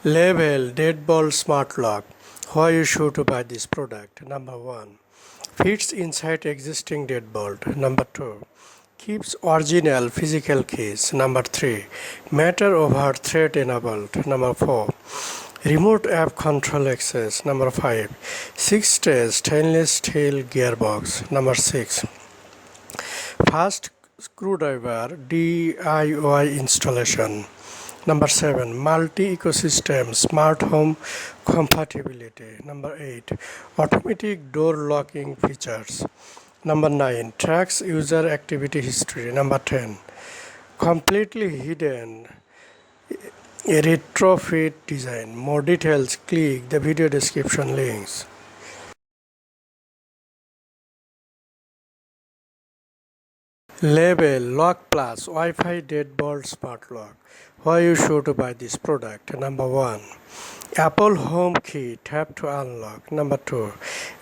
Label Deadbolt Smart Lock. Why you should buy this product? Number 1. Fits inside existing deadbolt. Number 2. Keeps original physical keys. Number 3. Matter over thread enabled. Number 4. Remote app control access. Number 5. 6-stage stainless steel gearbox. Number 6. Fast screwdriver DIY installation. Number 7. Multi-ecosystem smart home compatibility. Number 8. Automatic door locking features. Number 9. Tracks user activity history. Number 10. Completely hidden retrofit design. More details, click the video description links. Label Lock Plus Wi-Fi Deadbolt Smart Lock. Why you should buy this product? Number 1. Apple Home Key tap to unlock. Number 2.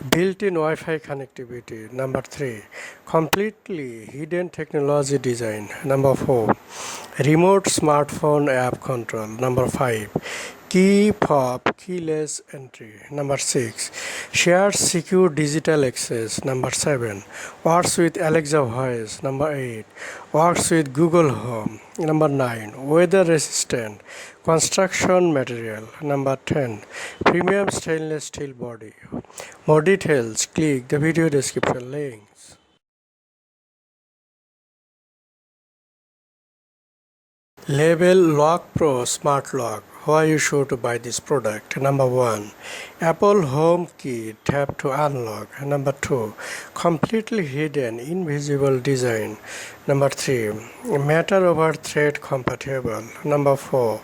Built-in Wi-Fi connectivity. Number 3. Completely hidden technology design. Number 4. Remote smartphone app control. Number 5. Key fob keyless entry. Number 6. Shared secure digital access. Number 7. Works with Alexa voice. Number 8. Works with Google Home. Number 9. Weather resistant construction material. Number 10. Premium stainless steel body. More details, click the video description links. Label Lock Pro Smart Lock. Why you should buy this product? Number 1. Apple Home Key tap to unlock. Number 2. Completely hidden invisible design. Number 3. Matter over thread compatible. Number 4.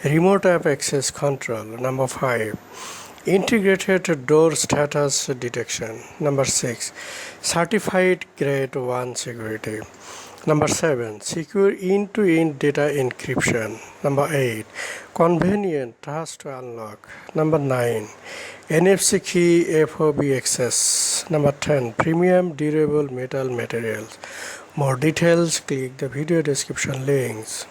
Remote app access control. Number 5. Integrated door status detection. Number 6. Certified grade 1 security. Number 7. Secure end-to-end data encryption. Number 8. Convenient touch to unlock. Number 9. NFC key FOB access. Number 10. Premium durable metal materials. More details, click the video description links.